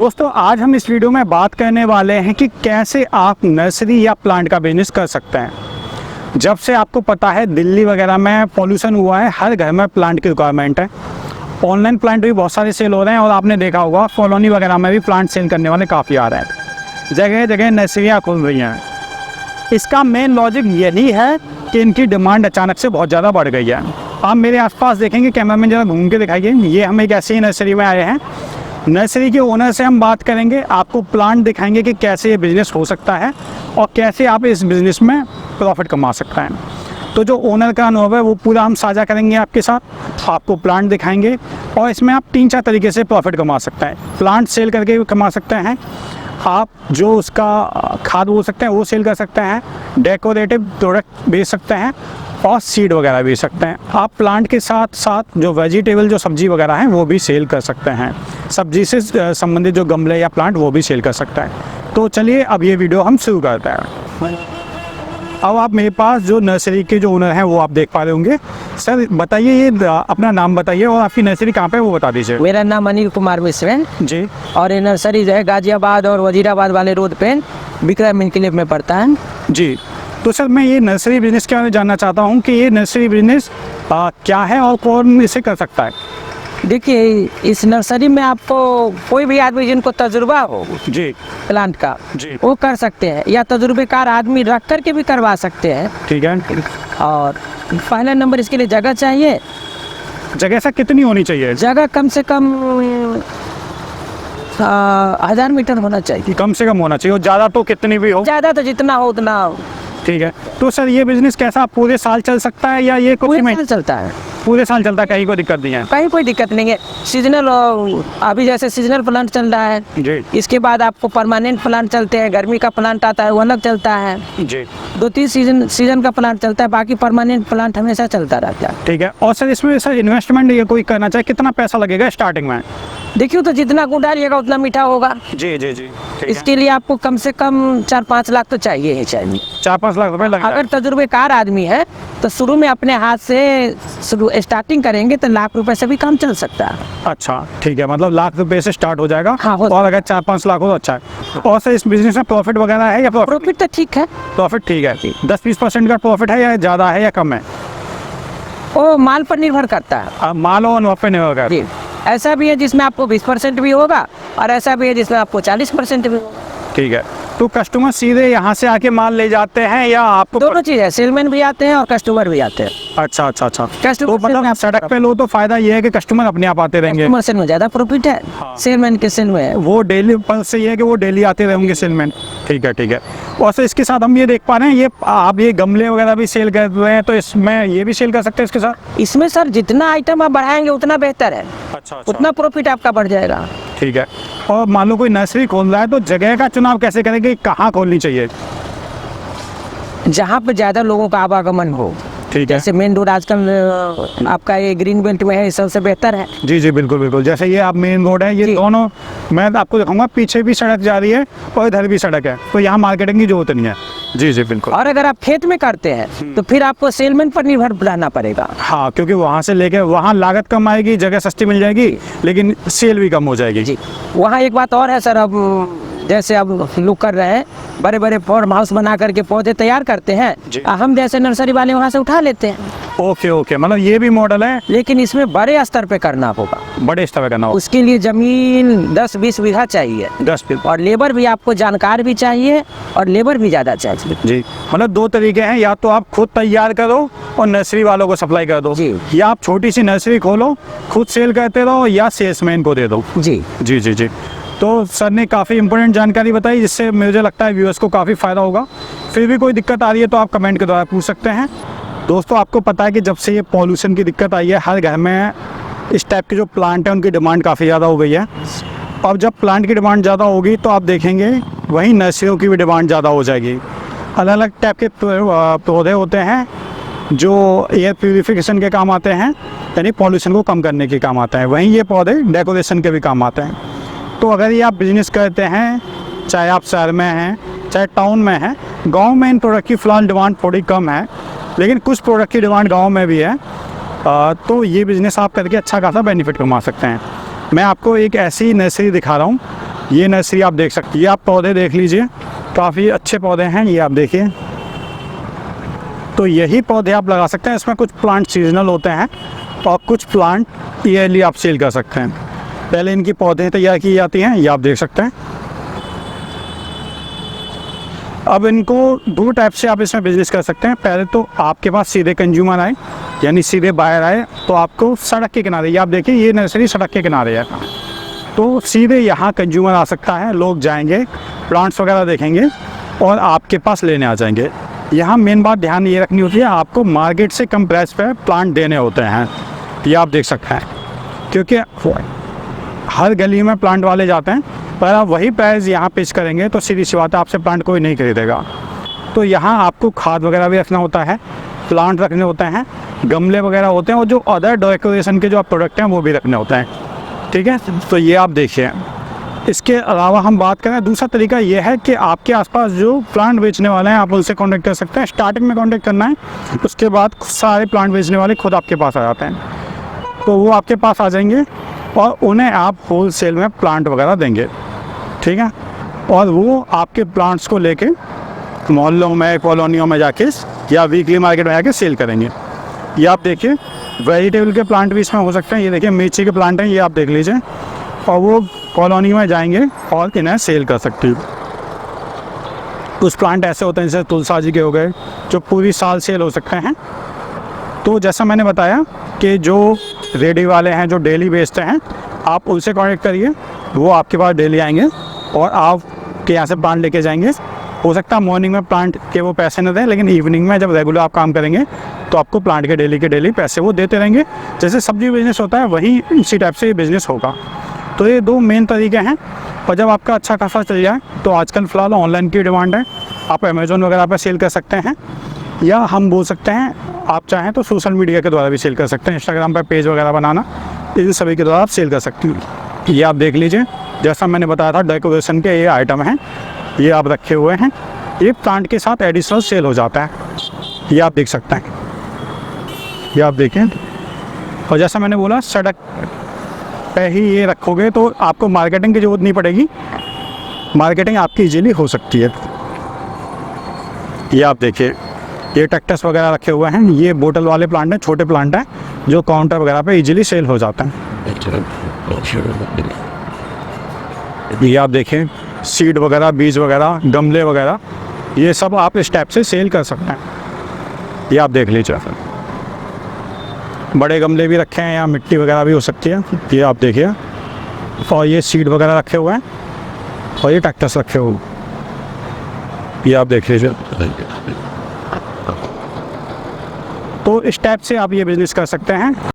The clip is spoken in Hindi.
दोस्तों आज हम इस वीडियो में बात करने वाले हैं कि कैसे आप नर्सरी या प्लांट का बिजनेस कर सकते हैं। जब से आपको पता है दिल्ली वगैरह में पॉल्यूशन हुआ है, हर घर में प्लांट की रिक्वायरमेंट है। ऑनलाइन प्लांट भी बहुत सारे सेल हो रहे हैं और आपने देखा होगा कॉलोनी वगैरह में भी प्लांट सेल करने वाले काफ़ी आ रहे हैं। जगह जगह नर्सरियाँ खुल रही हैं। इसका मेन लॉजिक यही है कि इनकी डिमांड अचानक से बहुत ज़्यादा बढ़ गई है। आप मेरे आसपास देखेंगे, कैमरामैन ज़रा घूम के दिखाइए, ये हम एक ऐसी ही नर्सरी में आए हैं। नर्सरी के ओनर से हम बात करेंगे, आपको प्लांट दिखाएंगे कि कैसे ये बिज़नेस हो सकता है और कैसे आप इस बिज़नेस में प्रॉफिट कमा सकते हैं। तो जो ओनर का अनुभव है वो पूरा हम साझा करेंगे आपके साथ, आपको प्लांट दिखाएंगे और इसमें आप 3-4 तरीके से प्रॉफिट कमा सकते हैं। प्लांट सेल करके भी कमा सकते हैं, आप जो उसका खाद बोल सकते हैं वो सेल कर सकते हैं, डेकोरेटिव प्रोडक्ट बेच सकते हैं और सीड वगैरह बेच सकते हैं। आप प्लांट के साथ साथ जो वेजिटेबल जो सब्जी वगैरह हैं वो भी सेल कर सकते हैं। सब्जी से संबंधित जो गमले या प्लांट वो भी सेल कर सकता है। तो चलिए अब ये वीडियो हम शुरू करते हैं। अब आप मेरे पास जो नर्सरी के जो ओनर हैं वो आप देख पा रहे होंगे। सर बताइए, ये अपना नाम बताइए और आपकी नर्सरी कहाँ पे है वो बता दीजिए। मेरा नाम अनिल कुमार मिश्र है जी। और ये नर्सरी जो है गाजियाबाद और वजीराबाद वाले रोड पे विक्रम इनक्लेव में पड़ता है जी। तो सर मैं ये नर्सरी बिजनेस के बारे में जानना चाहता हूँ कि ये नर्सरी बिजनेस क्या है और कौन इसे कर सकता है। देखिए, इस नर्सरी में आपको कोई भी आदमी जिनको तजुर्बा हो जी प्लांट का जी, वो कर सकते हैं, या तजुर्बेकार आदमी रख करके भी करवा सकते हैं। ठीक है। और पहला नंबर इसके लिए जगह चाहिए। जगह सर कितनी होनी चाहिए? जगह कम से कम 1000 मीटर होना चाहिए। कम से कम होना चाहिए और ज़्यादा तो कितनी भी हो। ज़्यादा तो जितना हो उतना हो। ठीक है। तो सर ये बिजनेस कैसा पूरे साल चल सकता है या ये कुछ पूरे महीने? साल चलता है। पूरे साल चलता है, कहीं कोई दिक्कत नहीं है? कहीं कोई दिक्कत नहीं है। सीजनल, अभी जैसे सीजनल प्लांट चल रहा है जी। इसके बाद आपको परमानेंट प्लांट चलते हैं। गर्मी का प्लांट आता है वो अलग चलता है। जी। 2-3 सीजन का प्लांट चलता है, बाकी परमानेंट प्लांट हमेशा चलता रहता है। ठीक है। और सर इसमें सर इन्वेस्टमेंट ये कोई करना चाहे कितना पैसा लगेगा स्टार्टिंग में? देखिए, तो जितना गुड़ डालिएगा उतना मीठा होगा। जी जी जी। इसके लिए आपको कम से कम 4-5 लाख तो चाहिए ही चाहिए। 4-5 लाख रुपए लगेगा। अगर तजुर्बेकार आदमी है तो शुरू में अपने हाथ से स्टार्टिंग करेंगे तो लाख रुपए से भी काम चल सकता है। अच्छा ठीक है, मतलब लाख रुपए से स्टार्ट हो जाएगा। हाँ, और अगर 4-5 लाख हो तो अच्छा है। और सर इस बिजनेस में प्रॉफिट वगैरह है या प्रॉफिट तो ठीक है। प्रॉफिट ठीक है, 10-20% का प्रॉफिट है या ज़्यादा है या कम है? वो माल पर निर्भर करता है। माल और अनुभव पे निर्भर करता है। जी, ऐसा भी है जिसमें आपको 20% भी होगा और ऐसा भी है जिसमें आपको 40% भी होगा। ठीक है। तो कस्टमर सीधे यहाँ से आके माल ले जाते हैं या आपको? दोनों चीज़ है, सेलमैन भी आते हैं और कस्टमर भी आते हैं। अच्छा अच्छा अच्छा। कस्टमर तो मतलब सड़क पे लो तो फायदा ये है कि कस्टमर अपने आप आते रहेंगे। कस्टमर सेल में ज़्यादा प्रॉफिट है। हाँ। सेलमैन के सेल में वो डेली पर से ये है कि वो डेली आते रहेंगे सेलमैन। ठीक है ठीक है। और सर इसके साथ हम ये देख पा रहे हैं, ये आप ये गमले वगैरह भी सेल कर रहे हैं, तो इसमें ये भी सेल कर सकते हैं इसके साथ? इसमें सर जितना आइटम आप बढ़ाएंगे उतना बेहतर है। अच्छा। उतना प्रॉफिट आपका बढ़ जाएगा। ठीक है। और मान लो कोई नर्सरी खोल रहा है तो जगह का चुनाव कैसे करेंगे, कहाँ खोलनी चाहिए? जहाँ पे ज़्यादा लोगों का आवागमन हो। ठीक है। जैसे मेन रोड आजकल आपका ये ग्रीन बेल्ट में है, सबसे बेहतर है। जी जी बिल्कुल बिल्कुल। जैसे ये आप मेन रोड है, ये जी। दोनों मैं आपको दिखाऊंगा, पीछे भी सड़क जा रही है और इधर भी सड़क है, तो यहाँ मार्केटिंग की जरूरत नहीं है। जी जी बिल्कुल। और अगर आप खेत में करते हैं तो फिर आपको सेलमैन पर निर्भर रहना पड़ेगा। हाँ, क्योंकि वहाँ से लेके वहाँ लागत कम आएगी, जगह सस्ती मिल जाएगी, लेकिन सेल भी कम हो जाएगी। जी, वहाँ एक बात और है सर, अब जैसे अब लोग कर रहे हैं बड़े बड़े फार्म हाउस बना करके पौधे तैयार करते हैं, हम जैसे नर्सरी वाले वहाँ से उठा लेते हैं। ओके ओके, मतलब ये भी मॉडल है, लेकिन इसमें बड़े स्तर पे करना होगा। बड़े स्तर पे करना होगा। उसके लिए जमीन 10-20 बीघा चाहिए 10 फीट। और लेबर भी आपको जानकार भी चाहिए और लेबर भी ज़्यादा चाहिए। जी, मतलब 2 तरीके हैं, या तो आप खुद तैयार करो और नर्सरी वालों को सप्लाई कर दो, जी। या आप छोटी सी नर्सरी खोलो, खुद सेल करते रहो या सेल्समैन को दे दो। जी जी जी जी। तो सर ने काफ़ी इंपॉर्टेंट जानकारी बताई, जिससे मुझे लगता है व्यूअर्स को काफ़ी फ़ायदा होगा। फिर भी कोई दिक्कत आ रही है तो आप कमेंट के द्वारा पूछ सकते हैं। दोस्तों आपको पता है कि जब से ये पॉल्यूशन की दिक्कत आई है, हर घर में इस टाइप के जो प्लांट हैं उनकी डिमांड काफ़ी ज़्यादा हो गई है। अब जब प्लांट की डिमांड ज़्यादा होगी तो आप देखेंगे वहीं नर्सरियों की भी डिमांड ज़्यादा हो जाएगी। अलग अलग टाइप के पौधे होते हैं जो एयर प्यूरिफिकेशन के काम आते हैं, यानी पॉल्यूशन को कम करने के काम आते हैं। वहीं ये पौधे डेकोरेशन के भी काम आते हैं। तो अगर ये आप बिजनेस करते हैं, चाहे आप शहर में हैं चाहे टाउन में हैं, गांव में इन प्रोडक्ट की फ़िलहाल डिमांड थोड़ी कम है, लेकिन कुछ प्रोडक्ट की डिमांड गांव में भी है। तो ये बिज़नेस आप करके अच्छा खासा बेनिफिट कमा सकते हैं। मैं आपको एक ऐसी नर्सरी दिखा रहा हूँ ये नर्सरी आप देख सकते हैं, ये आप पौधे देख लीजिए, काफ़ी अच्छे पौधे हैं ये आप देखिए। तो यही पौधे आप लगा सकते हैं। इसमें कुछ प्लांट सीजनल होते हैं और कुछ प्लांट ईयरली आप सेल कर सकते हैं। पहले इनकी पौधे तैयार की जाती हैं, ये आप देख सकते हैं। अब इनको दो टाइप से आप इसमें बिजनेस कर सकते हैं। पहले तो आपके पास सीधे कंज्यूमर आए, यानी सीधे बायर आए, तो आपको सड़क के किनारे, ये आप देखिए ये नर्सरी सड़क के किनारे है, तो सीधे यहाँ कंज्यूमर आ सकता है। लोग जाएंगे, प्लांट्स वगैरह देखेंगे और आपके पास लेने आ जाएंगे। यहाँ मेन बात ध्यान ये रखनी होती है, आपको मार्केट से कम प्राइस पे प्लांट देने होते हैं, ये आप देख सकते हैं। क्योंकि हर गली में प्लांट वाले जाते हैं, पर आप वही प्राइस यहाँ पेश करेंगे तो सीधी सी बात है आपसे प्लांट कोई नहीं खरीदेगा। तो यहाँ आपको खाद वगैरह भी रखना होता है, प्लांट रखने होते हैं, गमले वगैरह होते हैं, और जो अदर डेकोरेशन के जो प्रोडक्ट हैं वो भी रखने होते हैं, ठीक है। तो ये आप देखिए। इसके अलावा हम बात करें, दूसरा तरीका ये है कि आपके आसपास जो प्लांट बेचने वाले हैं आप उनसे कांटेक्ट कर सकते हैं। स्टार्टिंग में कांटेक्ट करना है, उसके बाद सारे प्लांट बेचने वाले खुद आपके पास आ जाते हैं। तो वो आपके पास आ जाएंगे और उन्हें आप होलसेल में प्लांट वगैरह देंगे, ठीक है। और वो आपके प्लांट्स को लेके मोहल्लों में, कॉलोनियों में जाके या वीकली मार्केट में जाके सेल करेंगे। ये आप देखिए, वेजिटेबल के प्लांट भी इसमें हो सकते हैं। ये देखिए मिर्ची के प्लांट हैं, ये आप देख लीजिए, और वो कॉलोनी में जाएंगे और इन्हें सेल कर सकते हैं। कुछ प्लांट ऐसे होते हैं जैसे तुलसा जी के हो गए, जो पूरी साल सेल हो सकते हैं। तो जैसा मैंने बताया कि जो रेडी वाले हैं, जो डेली बेचते हैं, आप उनसे कॉन्टेक्ट करिए, वो आपके पास डेली आएंगे और आपके यहाँ से प्लांट लेके जाएंगे। हो सकता है मॉर्निंग में प्लांट के वो पैसे न दें, लेकिन इवनिंग में जब रेगुलर आप काम करेंगे तो आपको प्लांट के डेली पैसे वो देते रहेंगे। जैसे सब्जी बिजनेस होता है वही इसी टाइप से ये बिज़नेस होगा। तो ये दो मेन तरीके हैं। और जब आपका अच्छा खासा चल जाए तो आजकल फ़िलहाल ऑनलाइन की डिमांड है, आप अमेज़ॉन वगैरह पर सेल कर सकते हैं, या हम बोल सकते हैं आप चाहें तो सोशल मीडिया के द्वारा भी सेल कर सकते हैं। इंस्टाग्राम पर पेज वगैरह बनाना, इन सभी के द्वारा आप सेल कर सकते हैं। ये आप देख लीजिए, जैसा मैंने बताया था डेकोरेशन के ये आइटम हैं, ये आप रखे हुए हैं, ये प्लांट के साथ एडिशनल सेल हो जाता है, ये आप देख सकते हैं। ये आप देखें, और जैसा मैंने बोला सड़क पे ही ये रखोगे तो आपको मार्केटिंग की ज़रूरत नहीं पड़ेगी, मार्केटिंग आपकी इजीली हो सकती है। ये आप देखिए, ये टैक्टस वगैरह रखे हुए हैं, ये बोतल वाले प्लांट हैं, छोटे प्लांट हैं जो काउंटर वगैरह पे इजीली सेल हो जाते हैं। ये आप देखें, सीड वगैरह, बीज वगैरह, गमले वगैरह, ये सब आप इस टाइप से सेल कर सकते हैं। ये आप देख लीजिए, बड़े गमले भी रखे हैं, यहाँ मिट्टी वगैरह भी हो सकती है, ये आप देखिए। और ये सीड वगैरह रखे हुए हैं, और ये टैक्टस रखे हुए, ये आप देख लीजिए। तो इस टाइप से आप ये बिज़नेस कर सकते हैं।